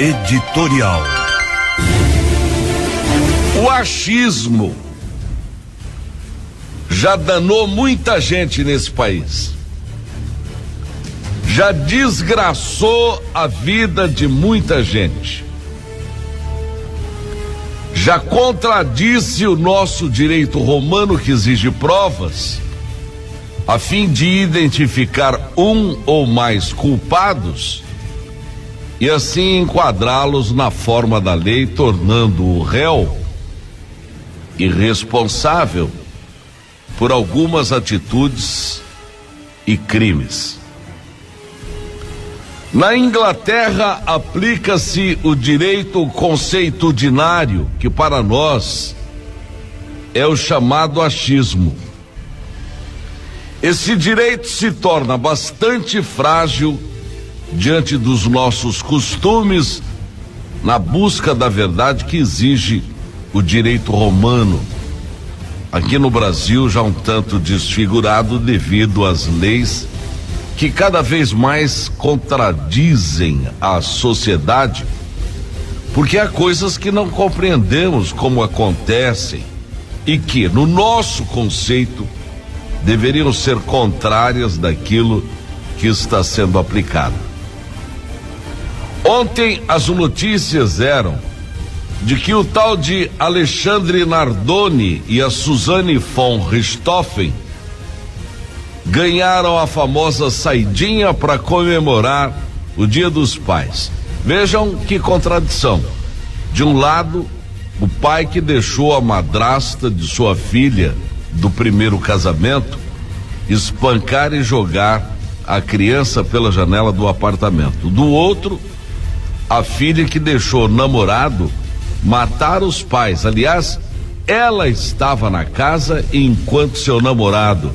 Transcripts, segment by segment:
Editorial. O achismo já danou muita gente nesse país. Já desgraçou a vida de muita gente. Já contradisse o nosso direito romano, que exige provas a fim de identificar um ou mais culpados e assim enquadrá-los na forma da lei, tornando o réu irresponsável por algumas atitudes e crimes. Na Inglaterra, aplica-se o direito consuetudinário, que para nós é o chamado achismo. Esse direito se torna bastante frágil diante dos nossos costumes, na busca da verdade que exige o direito romano. Aqui no Brasil, já um tanto desfigurado devido às leis que cada vez mais contradizem a sociedade, porque há coisas que não compreendemos como acontecem e que, no nosso conceito, deveriam ser contrárias daquilo que está sendo aplicado. Ontem as notícias eram de que o tal de Alexandre Nardoni e a Suzane von Richthofen ganharam a famosa saidinha para comemorar o Dia dos Pais. Vejam que contradição. De um lado, o pai que deixou a madrasta de sua filha do primeiro casamento espancar e jogar a criança pela janela do apartamento. Do outro, a filha que deixou o namorado matar os pais. Aliás, ela estava na casa enquanto seu namorado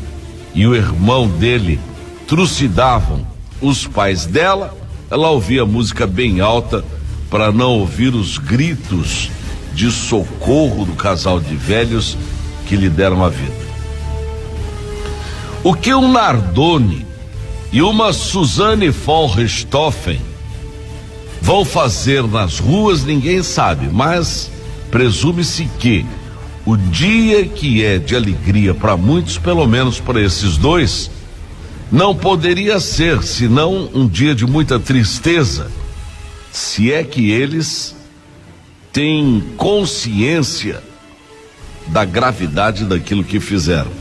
e o irmão dele trucidavam os pais dela. Ela ouvia música bem alta para não ouvir os gritos de socorro do casal de velhos que lhe deram a vida. O que um Nardoni e uma Suzane von Richthofen vão fazer nas ruas ninguém sabe, mas presume-se que o dia que é de alegria para muitos, pelo menos para esses dois, não poderia ser senão um dia de muita tristeza, se é que eles têm consciência da gravidade daquilo que fizeram.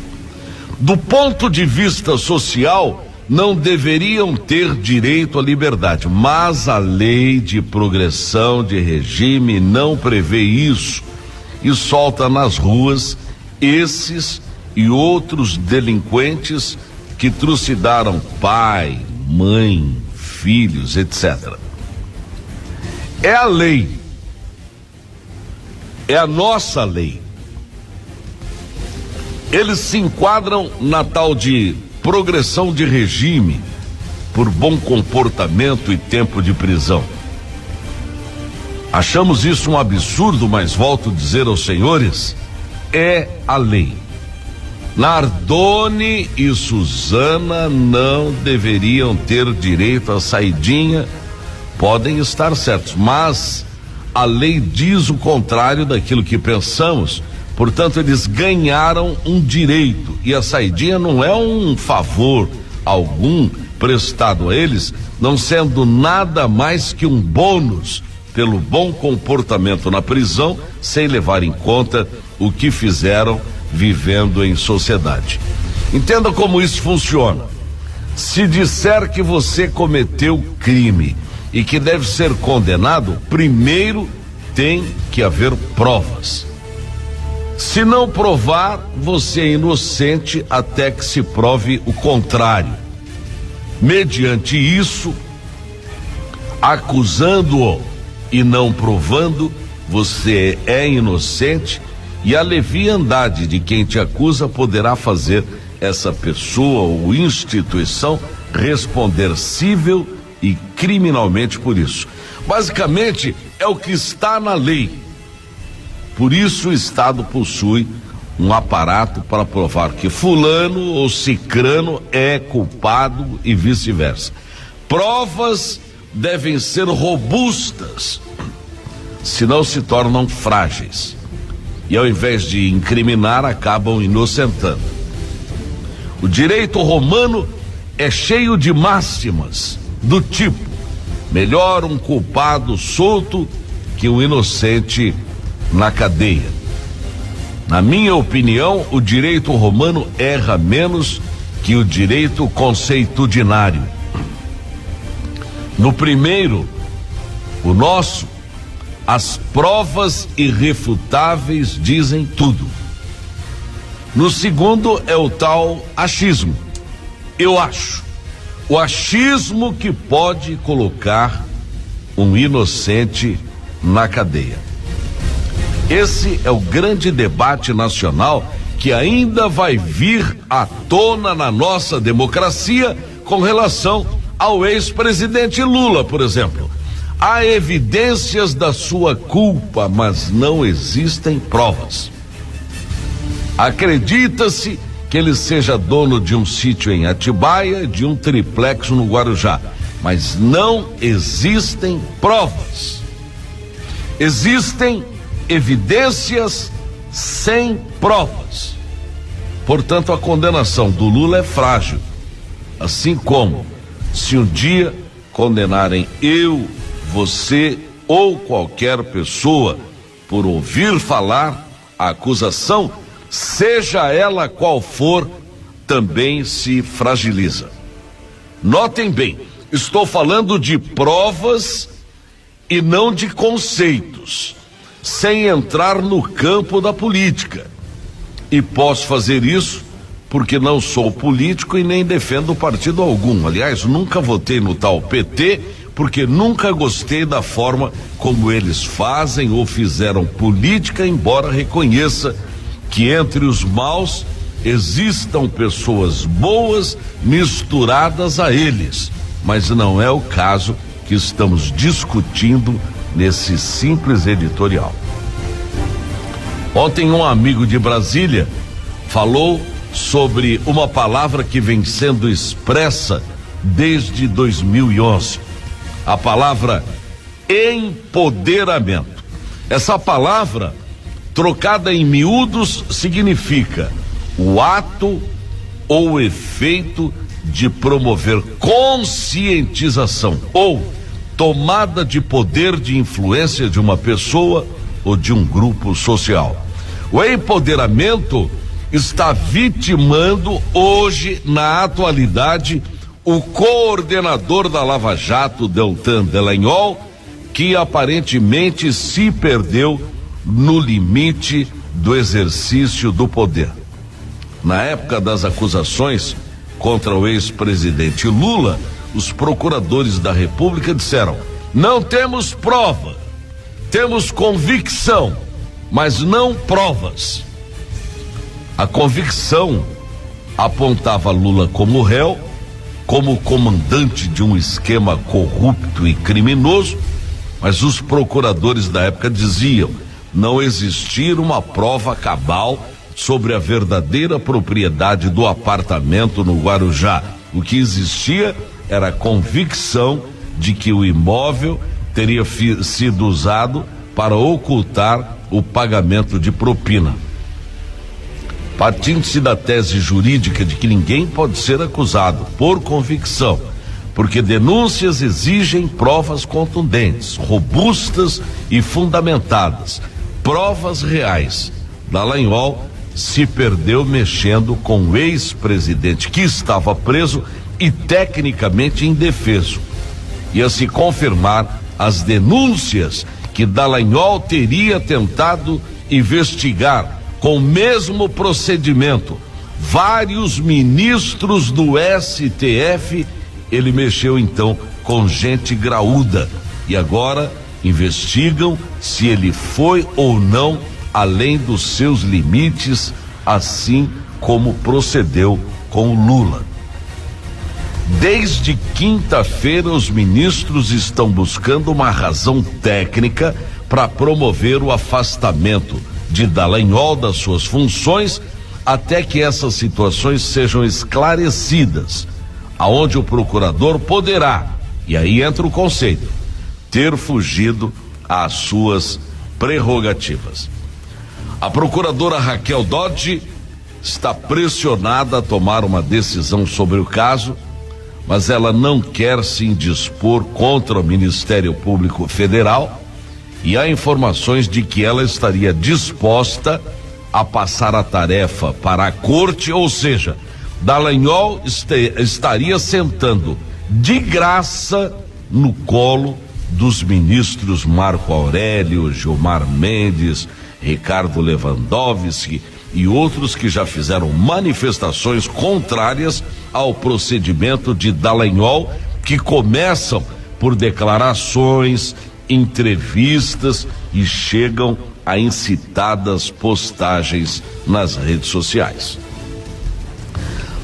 Do ponto de vista social, não deveriam ter direito à liberdade, mas a lei de progressão de regime não prevê isso e solta nas ruas esses e outros delinquentes que trucidaram pai, mãe, filhos, etc. É a lei, é a nossa lei. Eles se enquadram na tal de progressão de regime por bom comportamento e tempo de prisão. Achamos isso um absurdo, mas volto a dizer aos senhores, é a lei. Nardoni e Suzana não deveriam ter direito à saidinha, podem estar certos, mas a lei diz o contrário daquilo que pensamos. Portanto, eles ganharam um direito e a saidinha não é um favor algum prestado a eles, não sendo nada mais que um bônus pelo bom comportamento na prisão, sem levar em conta o que fizeram vivendo em sociedade. Entenda como isso funciona. Se disser que você cometeu crime e que deve ser condenado, primeiro tem que haver provas. Se não provar, você é inocente até que se prove o contrário. Mediante isso, acusando-o e não provando, você é inocente e a leviandade de quem te acusa poderá fazer essa pessoa ou instituição responder civil e criminalmente por isso. Basicamente, é o que está na lei. Por isso o Estado possui um aparato para provar que fulano ou cicrano é culpado e vice-versa. Provas devem ser robustas, senão se tornam frágeis. E ao invés de incriminar, acabam inocentando. O direito romano é cheio de máximas do tipo: melhor um culpado solto que um inocente na cadeia. Na minha opinião, o direito romano erra menos que o direito consuetudinário. No primeiro, o nosso, as provas irrefutáveis dizem tudo. No segundo é o tal achismo. Eu acho. O achismo que pode colocar um inocente na cadeia. Esse é o grande debate nacional que ainda vai vir à tona na nossa democracia com relação ao ex-presidente Lula, por exemplo. Há evidências da sua culpa, mas não existem provas. Acredita-se que ele seja dono de um sítio em Atibaia e de um triplex no Guarujá, mas não existem provas. Existem evidências sem provas. Portanto, a condenação do Lula é frágil. Assim como, se um dia condenarem eu, você ou qualquer pessoa por ouvir falar, a acusação, seja ela qual for, também se fragiliza. Notem bem, estou falando de provas e não de conceitos, sem entrar no campo da política. E posso fazer isso porque não sou político e nem defendo partido algum. Aliás, nunca votei no tal PT, porque nunca gostei da forma como eles fazem ou fizeram política, embora reconheça que entre os maus existam pessoas boas misturadas a eles, mas não é o caso que estamos discutindo nesse simples editorial. Ontem um amigo de Brasília falou sobre uma palavra que vem sendo expressa desde 2011, a palavra empoderamento. Essa palavra, trocada em miúdos, significa o ato ou efeito de promover conscientização ou tomada de poder de influência de uma pessoa ou de um grupo social. O empoderamento está vitimando hoje, na atualidade, o coordenador da Lava Jato, Deltan Dallagnol, que aparentemente se perdeu no limite do exercício do poder. Na época das acusações contra o ex-presidente Lula, os procuradores da República disseram: não temos prova, temos convicção, mas não provas. A convicção apontava Lula como réu, como comandante de um esquema corrupto e criminoso, mas os procuradores da época diziam não existir uma prova cabal sobre a verdadeira propriedade do apartamento no Guarujá. O que existia era a convicção de que o imóvel teria sido usado para ocultar o pagamento de propina. Partindo-se da tese jurídica de que ninguém pode ser acusado por convicção, porque denúncias exigem provas contundentes, robustas e fundamentadas, provas reais. Dallagnol se perdeu mexendo com o ex-presidente que estava preso e tecnicamente indefeso. Ia se confirmar as denúncias que Dallagnol teria tentado investigar com o mesmo procedimento vários ministros do STF. Ele mexeu então com gente graúda e agora investigam se ele foi ou não além dos seus limites, assim como procedeu com o Lula. Desde quinta-feira, os ministros estão buscando uma razão técnica para promover o afastamento de Dallagnol das suas funções até que essas situações sejam esclarecidas, aonde o procurador poderá, E aí entra o conceito: ter fugido às suas prerrogativas. A procuradora Raquel Dodge está pressionada a tomar uma decisão sobre o caso, mas ela não quer se indispor contra o Ministério Público Federal, e há informações de que ela estaria disposta a passar a tarefa para a corte, ou seja, Dallagnol estaria sentando de graça no colo dos ministros Marco Aurélio, Gilmar Mendes, Ricardo Lewandowski e outros que já fizeram manifestações contrárias ao procedimento de Dallagnol, que começam por declarações, entrevistas e chegam a incitadas postagens nas redes sociais.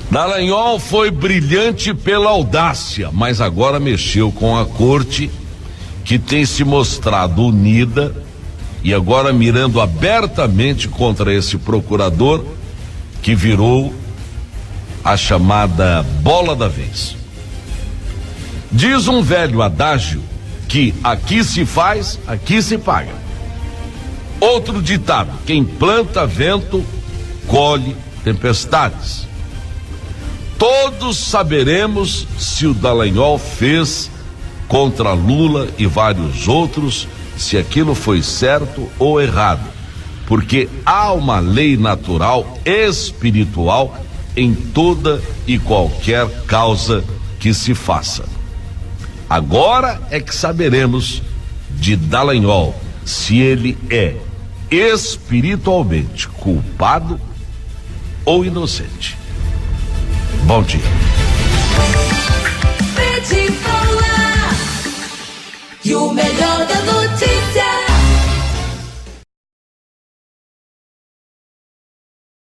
Dallagnol foi brilhante pela audácia, mas agora mexeu com a corte, que tem se mostrado unida e agora mirando abertamente contra esse procurador, que virou a chamada bola da vez. Diz um velho adágio que aqui se faz, aqui se paga. Outro ditado: quem planta vento, colhe tempestades. Todos saberemos se o Dallagnol fez contra Lula e vários outros, se aquilo foi certo ou errado, porque há uma lei natural espiritual em toda e qualquer causa que se faça. Agora é que saberemos de Dallagnol se ele é espiritualmente culpado ou inocente. Bom dia. E o melhor